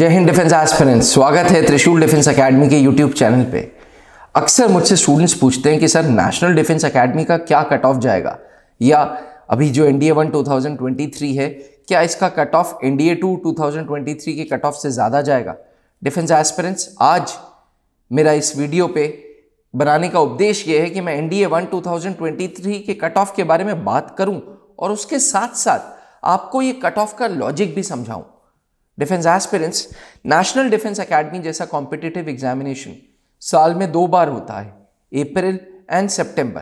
जय Hind defence aspirants, स्वागत है त्रिशूल डिफेंस एकेडमी के यूट्यूब चैनल पे। अक्सर मुझसे स्टूडेंट्स पूछते हैं कि सर नेशनल डिफेंस एकेडमी का क्या कट ऑफ जाएगा, या अभी जो एनडीए 1 2023 है क्या इसका कट ऑफ एनडीए 2 2023 के कट ऑफ से ज़्यादा जाएगा। डिफेंस एस्पिरेंट्स, आज मेरा इस वीडियो पे बनाने का उद्देश्य ये है कि मैं एनडीए 1 2023 के कट ऑफ के बारे में बात करूं और उसके साथ साथ आपको ये कट ऑफ का लॉजिक भी समझाऊं। Defence aspirants, national defence academy जैसा कॉम्पिटिटिव एग्जामिनेशन साल में 2 बार होता है, अप्रैल एंड सितंबर।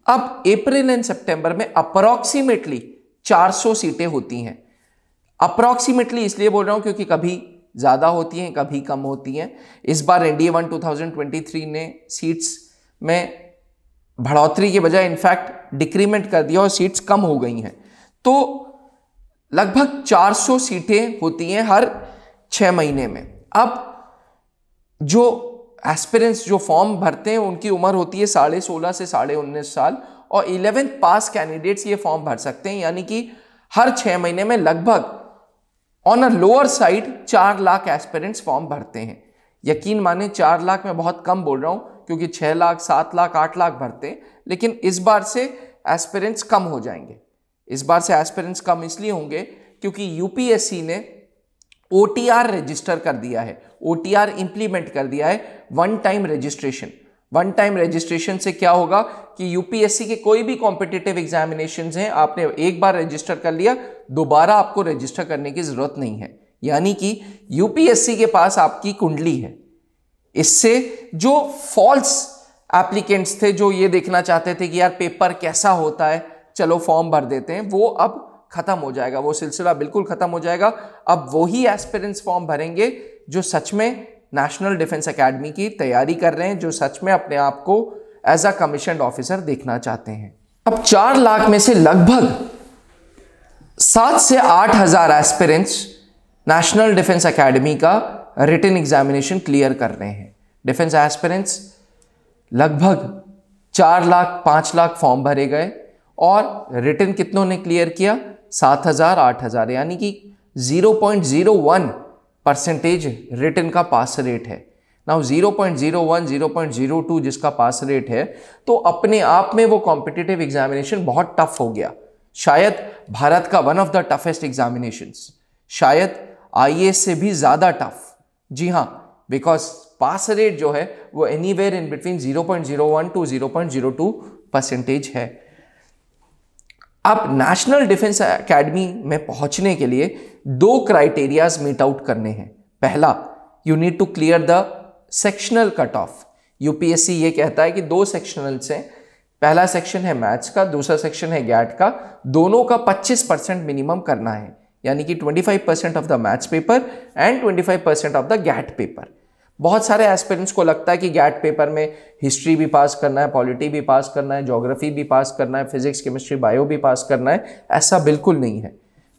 अब अप्रैल एंड सितंबर में अप्रॉक्सीमेटली 400 सीटें होती हैं। अप्रॉक्सीमेटली इसलिए बोल रहा हूं क्योंकि कभी ज़्यादा होती हैं, कभी कम होती हैं। इस बार एनडीए 1 2023 ने सीट्स में बढ़ोतरी के बजाय इनफैक्ट डिक्रीमेंट कर दिया और सीट्स कम हो गई हैं। तो लगभग 400 सीटें होती हैं हर 6 महीने में। अब जो एस्पिरेंट्स जो फॉर्म भरते हैं उनकी उम्र होती है 16.5 से 19.5 साल और 11th पास कैंडिडेट्स ये फॉर्म भर सकते हैं, यानी कि हर 6 महीने में लगभग on a lower side 4 lakh aspirants form भरते हैं। यकीन माने 4 लाख में बहुत कम बोल रहा हूं क्योंकि 6 लाख 7 लाख 8 लाख भरते हैं, लेकिन इस बार से एस्पिरेंट्स कम हो जाएंगे। इस बार से एस्पिरेंट्स कम इसलिए होंगे क्योंकि यूपीएससी ने ओटीआर रजिस्टर कर दिया है, ओटीआर इंप्लीमेंट कर दिया है, one time registration. One time registration से क्या होगा कि यूपीएससी के कोई भी कॉम्पिटिटिव एग्जामिनेशंस हैं, आपने एक बार रजिस्टर कर लिया, दोबारा आपको रजिस्टर करने की जरूरत नहीं है। यानी कि यूपीएससी के पास आपकी कुंडली है। इससे जो फॉल्स एप्लीकेंट्स थे, जो ये देखना चाहते थे कि यार पेपर कैसा होता है, चलो फॉर्म भर देते हैं, वो अब खत्म हो जाएगा, वो सिलसिला बिल्कुल खत्म हो जाएगा। अब वही एस्पिरेंट्स फॉर्म भरेंगे जो सच में नेशनल डिफेंस एकेडमी की तैयारी कर रहे हैं, जो सच में अपने आप को एज अ कमीशन्ड ऑफिसर देखना चाहते हैं। अब 4 लाख में से लगभग 7 से 8 हजार एस्पिरेंट्स नेशनल डिफेंस एकेडमी का रिटन एग्जामिनेशन क्लियर कर रहे हैं। डिफेंस एस्पिरेंट्स, लगभग 4 लाख 5 लाख फॉर्म भरे गए और रिटन कितनों ने क्लियर किया? 7,000 8,000, यानी कि 0.01% रिटन का पास रेट है। नाउ 0.01 0.02 जिसका पास रेट है, तो अपने आप में वो कॉम्पिटिटिव एग्जामिनेशन बहुत टफ हो गया। शायद भारत का one of the toughest examinations, शायद आईएएस से भी ज्यादा टफ। जी हां, बिकॉज पास रेट जो है वो एनीवेयर इन बिटवीन 0.01 to 0.02% है। अब नेशनल डिफेंस एकेडमी में पहुंचने के लिए 2 क्राइटेरियाज मीट आउट करने हैं। पहला, you need to clear the sectional cut off. UPSC ये कहता है कि 2 सेक्शनल्स हैं, पहला सेक्शन है मैथ्स का, दूसरा सेक्शन है गैट का, दोनों का 25% मिनिमम करना है, यानी कि 25% of the maths paper and 25% of the GAT paper. बहुत सारे एस्पिरेंट्स को लगता है कि गैट पेपर में हिस्ट्री भी पास करना है, पॉलिटी भी पास करना है, ज्योग्राफी भी पास करना है, फिजिक्स केमिस्ट्री बायो भी पास करना है। ऐसा बिल्कुल नहीं है।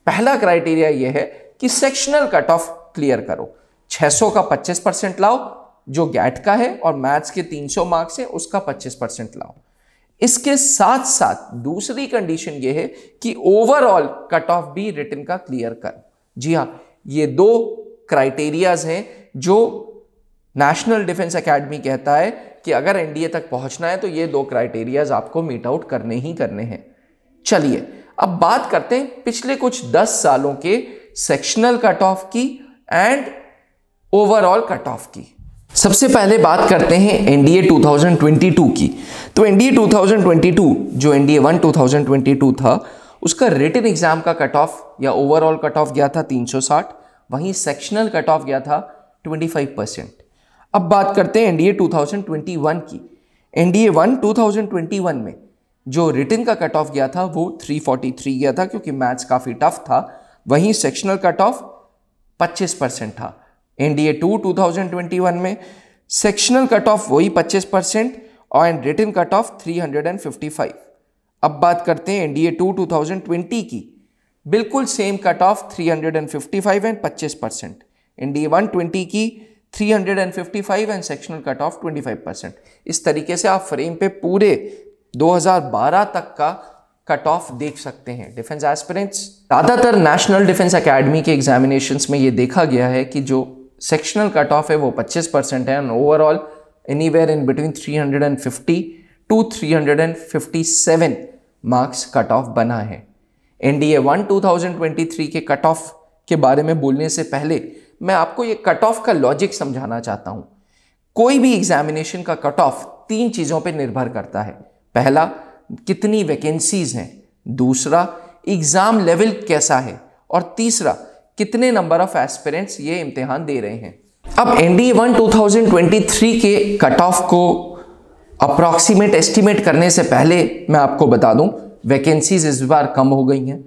पहला क्राइटेरिया यह है कि सेक्शनल कट ऑफ क्लियर करो। 600 का 25% लाओ जो गैट का है, और मैथ्स के 300 मार्क्स है उसका 25% लाओ। इसके साथ साथ दूसरी कंडीशन यह है कि ओवरऑल कट ऑफ भी रिटन का क्लियर कर। जी हां, ये 2 क्राइटेरियाज हैं जो नेशनल डिफेंस एकेडमी कहता है कि अगर एनडीए तक पहुंचना है तो ये 2 क्राइटेरियाज आपको मीट आउट करने ही करने हैं। चलिए अब बात करते हैं पिछले कुछ 10 सालों के सेक्शनल कट ऑफ की एंड ओवरऑल कट ऑफ की। सबसे पहले बात करते हैं एनडीए 2022 की। तो एनडीए 2022 जो एनडीए 1 2022 था, उसका रिटन एग्जाम का कट ऑफ या ओवरऑल कट ऑफ गया था 360, वहीं सेक्शनल कट ऑफ गया था 25%। अब बात करते हैं एनडीए 2021 की। एनडीए 1 2021 में जो रिटन का कट ऑफ गया था वो 343 गया था क्योंकि मैथ्स काफी टफ था, वहीं सेक्शनल कट ऑफ 25% था। एनडीए 2 2021 में सेक्शनल कट ऑफ वही 25% और रिटन कट ऑफ 355। अब बात करते हैं एनडीए 2 2020 की। बिल्कुल same cut off 355 and 25%। NDA 120 की 355 एंड सेक्शनल कट ऑफ 25%। इस तरीके से आप फ्रेम पे पूरे 2012 तक का कट ऑफ देख सकते हैं डिफेंस एस्पिरेंट्स। ज़्यादातर नेशनल डिफेंस एकेडमी के एग्जामिनेशंस में ये देखा गया है कि जो सेक्शनल कट ऑफ है वो 25% है and overall anywhere in between 350 to 357 marks cut off बना है। NDA 1 2023 के कट ऑफ के बारे में बोलने से पहले मैं आपको ये कट ऑफ का लॉजिक समझाना चाहता हूं। कोई भी एग्जामिनेशन का कट ऑफ 3 चीजों पर निर्भर करता है। पहला, कितनी वैकेंसीज हैं, दूसरा एग्जाम लेवल कैसा है, और तीसरा कितने नंबर ऑफ एस्पिरेंट्स ये इम्तिहान दे रहे हैं। अब NDA 1 2023 के कट ऑफ को अप्रॉक्सीमेट एस्टिमेट करने से पहले मैं आपको बता दूं, वैकेंसीज इस बार कम हो गई हैं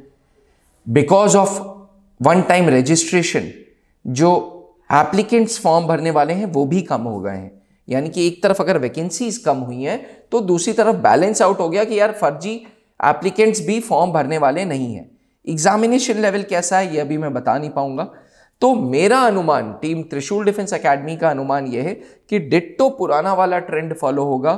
because of one time registration. जो एप्लीकेंट्स फॉर्म भरने वाले हैं वो भी कम हो गए हैं। यानी कि एक तरफ अगर वैकेंसीज कम हुई हैं तो दूसरी तरफ बैलेंस आउट हो गया कि यार फर्जी एप्लीकेंट्स भी फॉर्म भरने वाले नहीं हैं। एग्जामिनेशन लेवल कैसा है ये अभी मैं बता नहीं पाऊंगा। तो मेरा अनुमान, टीम त्रिशूल डिफेंस एकेडमी का अनुमान यह है कि डिट्टो पुराना वाला ट्रेंड फॉलो होगा।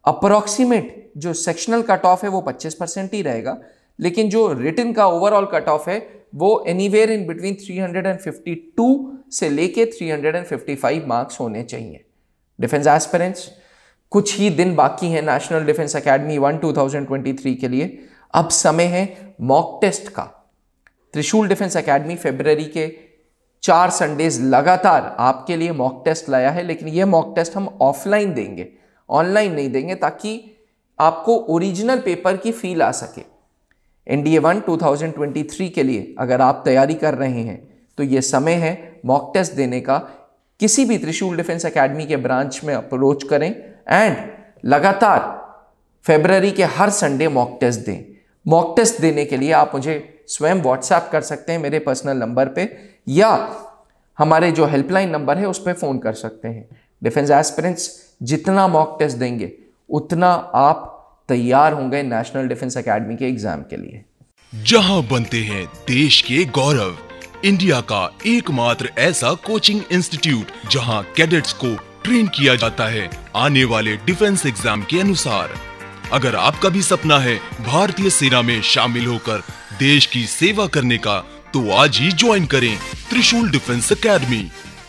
अप्रॉक्सीमेट जो सेक्शनल कट ऑफ है वो 25% ही रहेगा, लेकिन जो रिटन का ओवरऑल कट ऑफ है वो एनीवेयर इन बिटवीन 352 से लेके 355 मार्क्स होने चाहिए। डिफेंस एस्पिरेंट्स, कुछ ही दिन बाकी है नेशनल डिफेंस एकेडमी 1 2023 के लिए। अब समय है मॉक टेस्ट का। त्रिशूल डिफेंस एकेडमी फरवरी के 4 संडेज लगातार आपके लिए मॉक टेस्ट लाया है, लेकिन ये मॉक टेस्ट हम ऑफलाइन देंगे, ऑनलाइन नहीं देंगे, ताकि आपको ओरिजिनल पेपर की फील आ सके। NDA 1 2023 के लिए अगर आप तैयारी कर रहे हैं तो ये समय है मॉक टेस्ट देने का। किसी भी त्रिशूल डिफेंस एकेडमी के ब्रांच में अप्रोच करें एंड लगातार फरवरी के हर संडे मॉक टेस्ट दें। मॉक टेस्ट देने के लिए आप मुझे स्वयं व्हाट्सएप कर सकते हैं मेरे पर्सनल नंबर पे, या हमारे जो हेल्पलाइन नंबर है उस पर फ़ोन कर सकते हैं। डिफेंस एस्पिरेंट्स, जितना मॉक टेस्ट देंगे उतना आप तैयार होंगे नेशनल डिफेंस एकेडमी के एग्जाम के लिए। जहां बनते हैं देश के गौरव, इंडिया का एकमात्र ऐसा कोचिंग इंस्टीट्यूट जहां कैडेट्स को ट्रेन किया जाता है आने वाले डिफेंस एग्जाम के अनुसार। अगर आपका भी सपना है भारतीय सेना में शामिल होकर देश की सेवा करने का, तो आज ही ज्वाइन करें त्रिशूल डिफेंस एकेडमी।